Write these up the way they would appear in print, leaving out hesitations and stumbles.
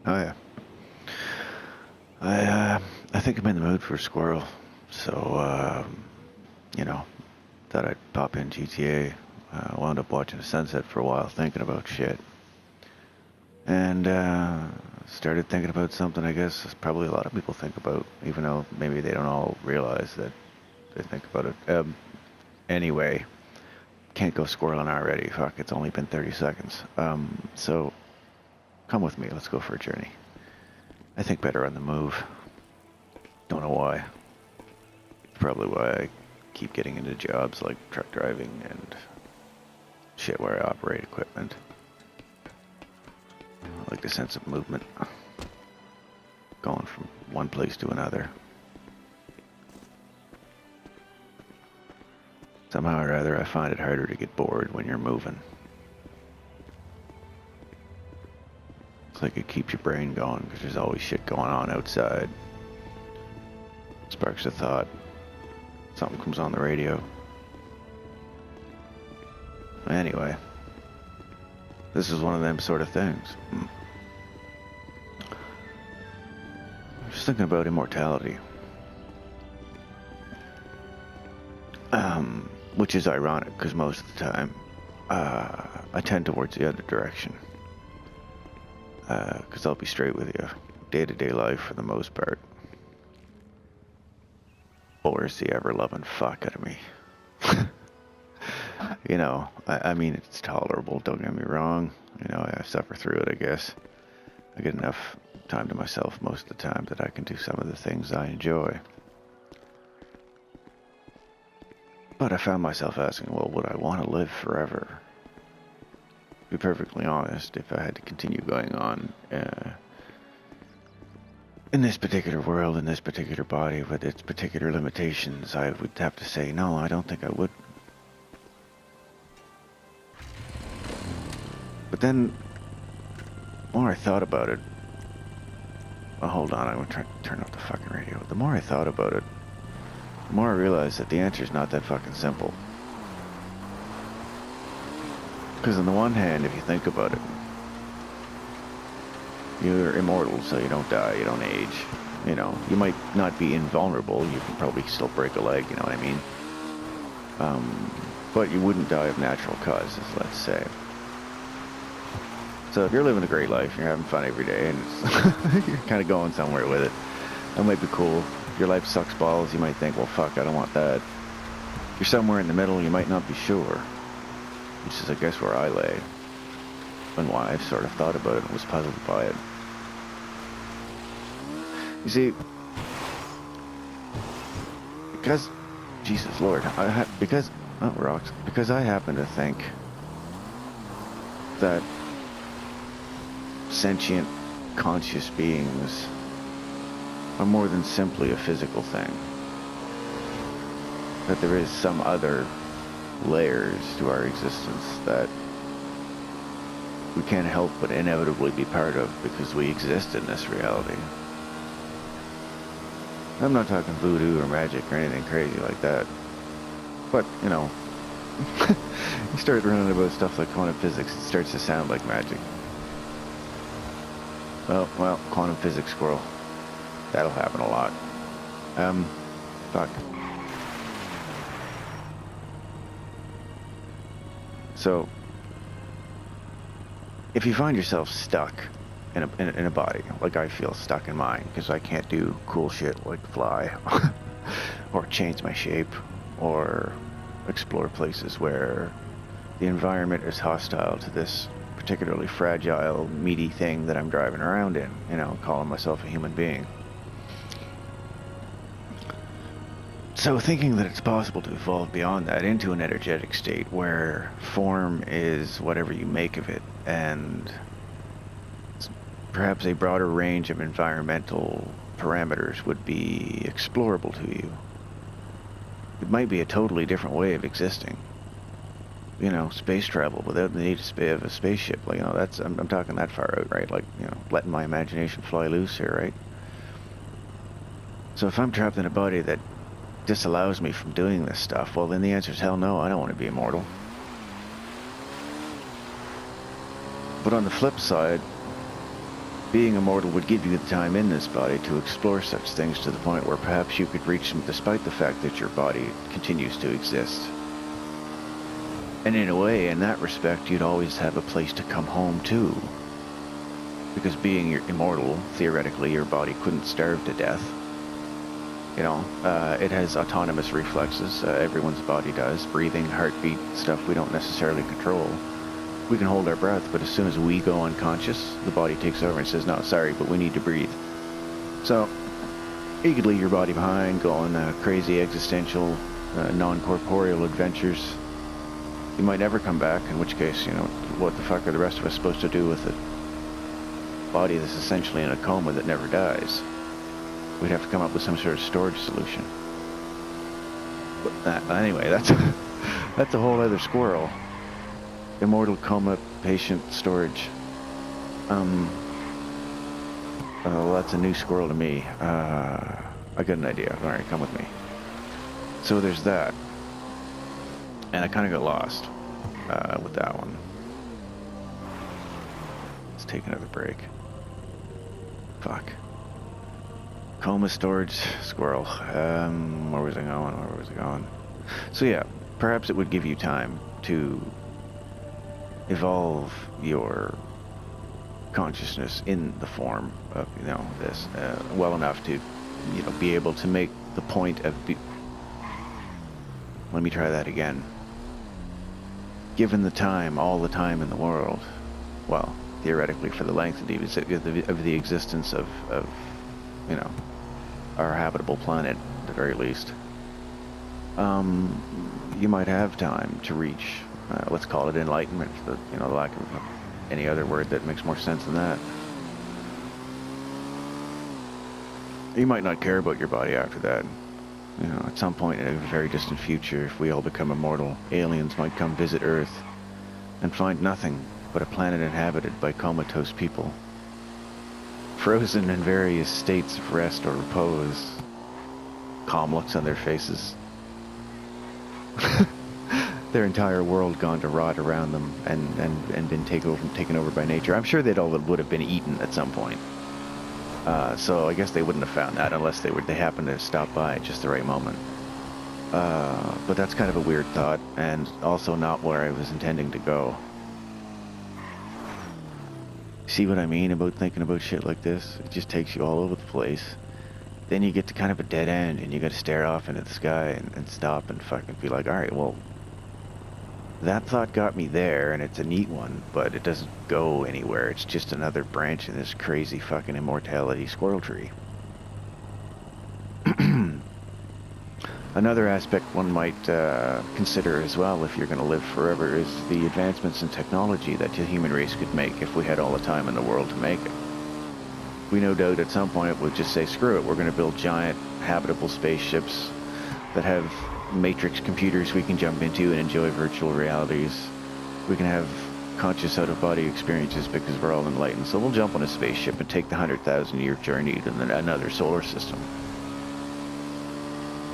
Oh yeah. I think I'm in the mood for a squirrel. So you know, thought I'd pop in GTA. Wound up watching the sunset for a while, thinking about shit, and started thinking about something. I guess probably a lot of people think about, even though maybe they don't all realize that they think about it. Anyway, can't go squirreling already. Fuck, it's only been 30 seconds. So come with me. Let's go for a journey. I think better on the move. Don't know why. Probably why I keep getting into jobs like truck driving and shit where I operate equipment. I like the sense of movement. Going from one place to another. Somehow or other, I find it harder to get bored when you're moving. It's like it keeps your brain going because there's always shit going on outside. Sparks a thought. Something comes on the radio. Anyway, this is one of them sort of things. I'm just thinking about immortality. Which is ironic because most of the time I tend towards the other direction. Because I'll be straight with you. Day-to-day life for the most part bores the ever-loving fuck out of me. You know, I mean, it's tolerable, don't get me wrong. You know, I suffer through it, I guess. I get enough time to myself most of the time that I can do some of the things I enjoy. But I found myself asking, well, would I want to live forever? To be perfectly honest, if I had to continue going on in this particular world, in this particular body, with its particular limitations, I would have to say, no, I don't think I would. But then, the more I thought about it, well, hold on, I'm going to try to turn off the fucking radio. The more I thought about it, the more I realized that the answer is not that fucking simple. Because on the one hand, if you think about it, you're immortal, so you don't die, you don't age. You know, you might not be invulnerable, you can probably still break a leg, you know what I mean? But you wouldn't die of natural causes, let's say. So if you're living a great life, you're having fun every day, and you're kind of going somewhere with it, that might be cool. If your life sucks balls, you might think, well, fuck, I don't want that. If you're somewhere in the middle, you might not be sure. Which is, I guess, where I lay. And why I've sort of thought about it and was puzzled by it. You see, because, Jesus Lord, because I happen to think that sentient, conscious beings are more than simply a physical thing. That there is some other layers to our existence that we can't help but inevitably be part of because we exist in this reality. I'm not talking voodoo or magic or anything crazy like that. But, you know, you start learning about stuff like quantum physics, it starts to sound like magic. Well, quantum physics, squirrel. That'll happen a lot. Fuck. So, if you find yourself stuck in a body, like I feel stuck in mine, because I can't do cool shit like fly, or change my shape, or explore places where the environment is hostile to this particularly fragile, meaty thing that I'm driving around in, you know, calling myself a human being. So thinking that it's possible to evolve beyond that into an energetic state where form is whatever you make of it, and perhaps a broader range of environmental parameters would be explorable to you. It might be a totally different way of existing. You know, space travel without the need of a spaceship. Like, you know, that's, I'm talking that far out, right? Like, you know, letting my imagination fly loose here, right? So if I'm trapped in a body that disallows me from doing this stuff, well, then the answer is hell no, I don't want to be immortal. But on the flip side, being immortal would give you the time in this body to explore such things to the point where perhaps you could reach them despite the fact that your body continues to exist. And in a way, in that respect, you'd always have a place to come home to. Because being immortal, theoretically, your body couldn't starve to death. You know, it has autonomous reflexes. Everyone's body does. Breathing, heartbeat, stuff we don't necessarily control. We can hold our breath, but as soon as we go unconscious, the body takes over and says, no, sorry, but we need to breathe. So, you could leave your body behind, go on crazy existential, non-corporeal adventures. You might never come back, in which case, you know, what the fuck are the rest of us supposed to do with a body that's essentially in a coma that never dies? We'd have to come up with some sort of storage solution. But anyway, that's a whole other squirrel. Immortal coma patient storage. Well, that's a new squirrel to me. I got an idea. All right, come with me. So there's that. And I kind of got lost with that one. Let's take another break. Fuck. Coma storage squirrel. Where was I going? So yeah, perhaps it would give you time to evolve your consciousness in the form of, you know, this well enough to, you know, be able to make the point of let me try that again. Given the time, all the time in the world, well, theoretically for the length of the existence of you know, our habitable planet, at the very least, you might have time to reach, let's call it enlightenment, for the, you know, the lack of any other word that makes more sense than that. You might not care about your body after that. You know, at some point in a very distant future, if we all become immortal, aliens might come visit Earth and find nothing but a planet inhabited by comatose people, frozen in various states of rest or repose, calm looks on their faces, their entire world gone to rot around them and been taken over by nature. I'm sure they'd all would have been eaten at some point. So I guess they wouldn't have found that unless they happened to stop by at just the right moment. But that's kind of a weird thought, and also not where I was intending to go. See what I mean about thinking about shit like this? It just takes you all over the place. Then you get to kind of a dead end, and you got to stare off into the sky and stop and fucking be like, all right, well, that thought got me there, and it's a neat one, but it doesn't go anywhere. It's just another branch in this crazy fucking immortality squirrel tree. Another aspect one might consider as well, if you're going to live forever, is the advancements in technology that the human race could make if we had all the time in the world to make it. We no doubt at some point would just say, screw it, we're going to build giant habitable spaceships that have matrix computers we can jump into and enjoy virtual realities. We can have conscious out-of-body experiences because we're all enlightened. So we'll jump on a spaceship and take the 100,000-year journey to another solar system.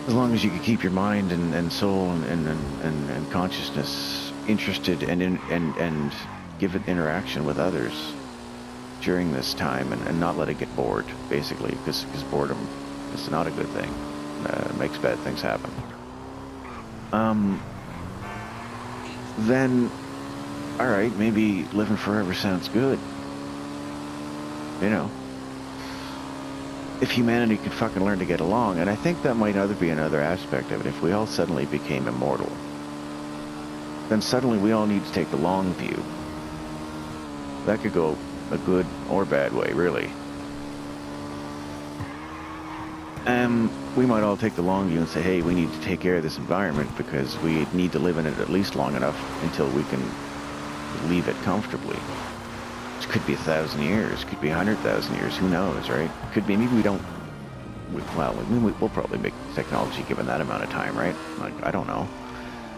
As long as you can keep your mind and soul and consciousness interested and give it interaction with others during this time and not let it get bored, basically, because boredom is not a good thing. It makes bad things happen. Then, alright, maybe living forever sounds good. You know. If humanity could fucking learn to get along, and I think that might be another aspect of it. If we all suddenly became immortal, then suddenly we all need to take the long view. That could go a good or bad way, really. We might all take the long view and say, hey, we need to take care of this environment because we need to live in it at least long enough until we can leave it comfortably. Which could be 1,000 years, could be 100,000 years, who knows, right? Could be, maybe we don't, we'll probably make technology given that amount of time, right? Like, I don't know.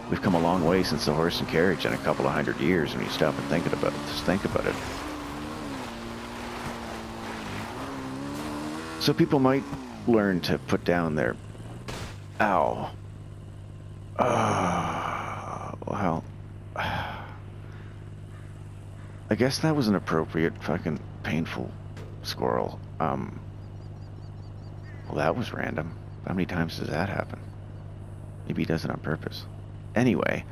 We've come a long way since the horse and carriage in a couple of 100 years when you stop and think about it. Just think about it. So people might learn to put down their, well, I guess that was an appropriate fucking painful Squirrel. Well, that was random. How many times does that happen? Maybe he does it on purpose. Anyway,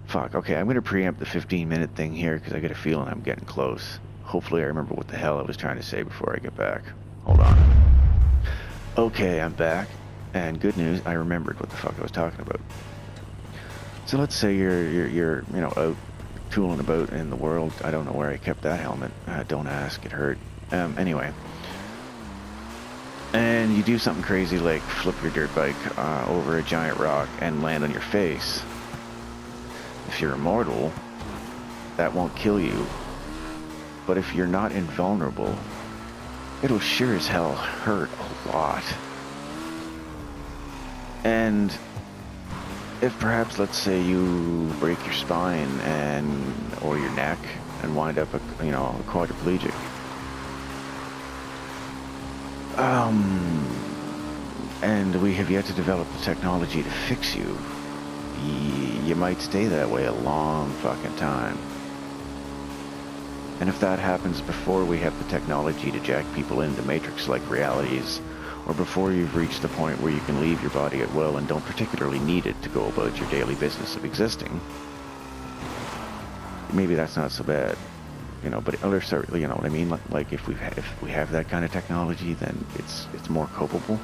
fuck. Okay, I'm gonna preempt the 15-minute thing here because I get a feeling I'm getting close. Hopefully I remember what the hell I was trying to say before I get back. Hold on. Okay, I'm back. And good news, I remembered what the fuck I was talking about. So let's say you're out tooling about in the world. I don't know where I kept that helmet. Don't ask, it hurt. Anyway. And you do something crazy like flip your dirt bike over a giant rock and land on your face. If you're immortal, that won't kill you. But if you're not invulnerable, it'll sure as hell hurt a lot. And if perhaps, let's say, you break your spine or your neck and wind up a quadriplegic, and we have yet to develop the technology to fix you, you might stay that way a long fucking time. And if that happens before we have the technology to jack people into Matrix-like realities, or before you've reached the point where you can leave your body at will and don't particularly need it to go about your daily business of existing, maybe that's not so bad. But other sort, you know what I mean? Like if we have that kind of technology, then it's more copable.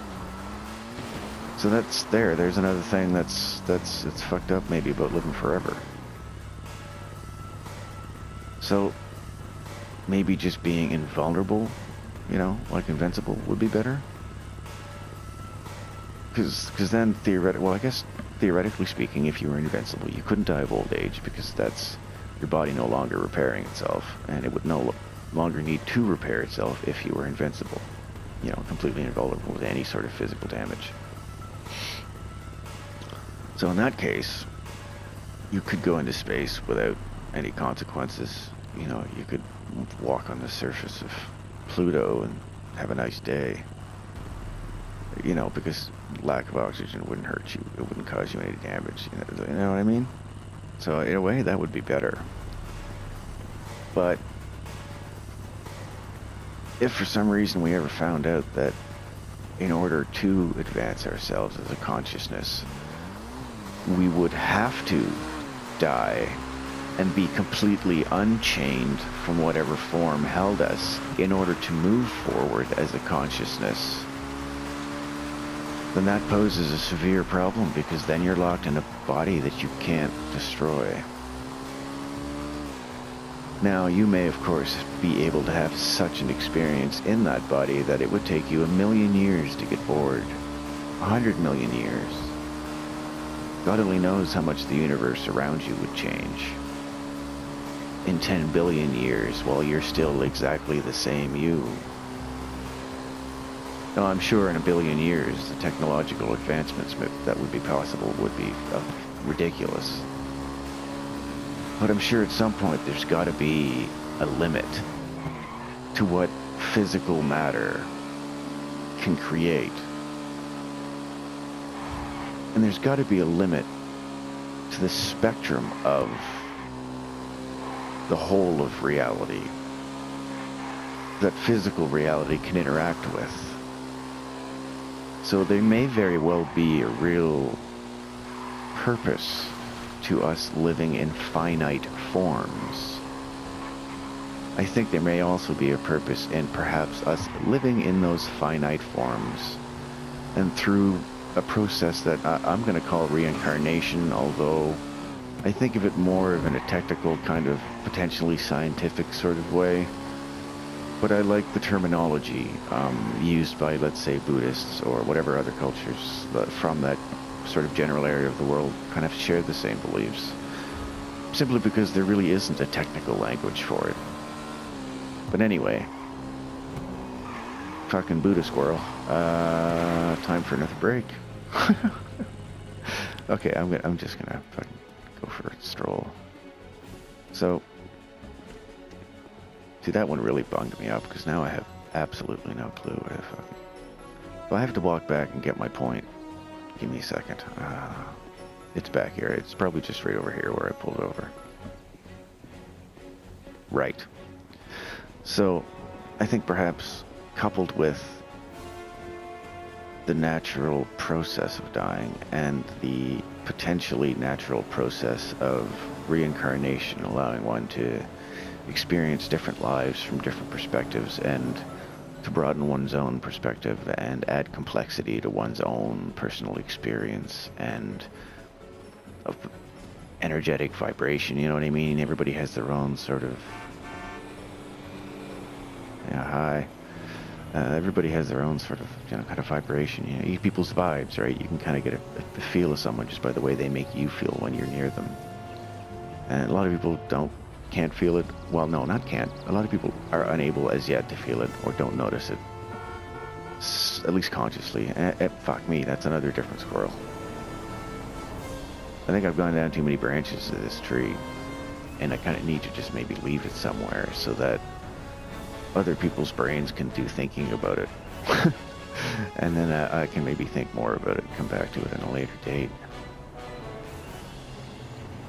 So there's another thing that's fucked up maybe about living forever. So maybe just being invulnerable, like invincible, would be better. Because then theoretically speaking, if you were invincible, you couldn't die of old age because that's your body no longer repairing itself, and it would no longer need to repair itself if you were invincible, completely invulnerable to any sort of physical damage. So in that case, you could go into space without any consequences. You could walk on the surface of Pluto and have a nice day. Because lack of oxygen wouldn't hurt you. It wouldn't cause you any damage. You know what I mean? So in a way, that would be better. But if for some reason we ever found out that in order to advance ourselves as a consciousness, we would have to die and be completely unchained from whatever form held us in order to move forward as a consciousness, then that poses a severe problem, because then you're locked in a body that you can't destroy. Now, you may, of course, be able to have such an experience in that body that it would take you 1,000,000 years to get bored. 100 million years. God only knows how much the universe around you would change. In 10 billion years, while you're still exactly the same you. Now, I'm sure in 1 billion years, the technological advancements that would be possible would be ridiculous. But I'm sure at some point there's got to be a limit to what physical matter can create. And there's got to be a limit to the spectrum of the whole of reality that physical reality can interact with. So there may very well be a real purpose to us living in finite forms. I think there may also be a purpose in perhaps us living in those finite forms, and through a process that I'm going to call reincarnation, although I think of it more of in a technical kind of potentially scientific sort of way. But I like the terminology used by, let's say, Buddhists or whatever other cultures from that sort of general area of the world kind of share the same beliefs. Simply because there really isn't a technical language for it. But anyway, fucking Buddha squirrel. Time for another break. Okay, I'm just gonna fucking go for a stroll. So, see, that one really bunged me up because now I have absolutely no clue. I have to walk back and get my point. Give me a second. It's back here. It's probably just right over here where I pulled over. Right. So, I think perhaps coupled with the natural process of dying and the potentially natural process of reincarnation, allowing one to experience different lives from different perspectives and to broaden one's own perspective and add complexity to one's own personal experience and of energetic vibration, you know what I mean? Everybody has their own sort of, everybody has their own sort of, kind of vibration. You get people's vibes, right? You can kind of get a feel of someone just by the way they make you feel when you're near them. And a lot of people can't feel it. Well, no, not can't. A lot of people are unable as yet to feel it or don't notice it, at least consciously. Fuck me, that's another different squirrel. I think I've gone down too many branches of this tree, and I kind of need to just maybe leave it somewhere so that other people's brains can do thinking about it. And then I can maybe think more about it and come back to it at a later date.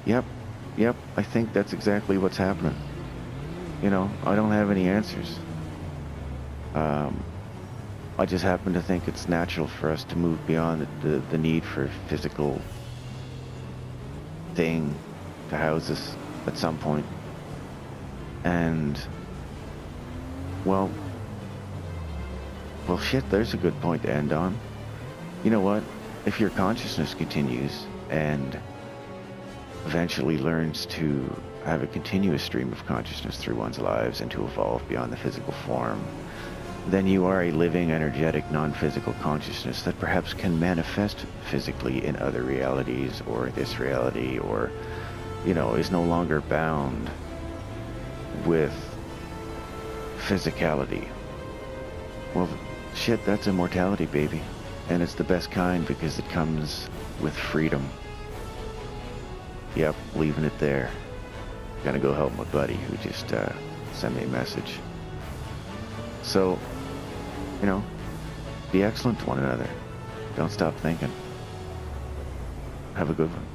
Yep, I think that's exactly what's happening. I don't have any answers. I just happen to think it's natural for us to move beyond the need for physical thing to house us at some point. And well shit, there's a good point to end on. You know what? If your consciousness continues and eventually learns to have a continuous stream of consciousness through one's lives and to evolve beyond the physical form, then you are a living, energetic, non-physical consciousness that perhaps can manifest physically in other realities or this reality, or, is no longer bound with physicality. Well, shit, that's immortality, baby. And it's the best kind because it comes with freedom. Yep, leaving it there. Gonna go help my buddy who just sent me a message. So, be excellent to one another. Don't stop thinking. Have a good one.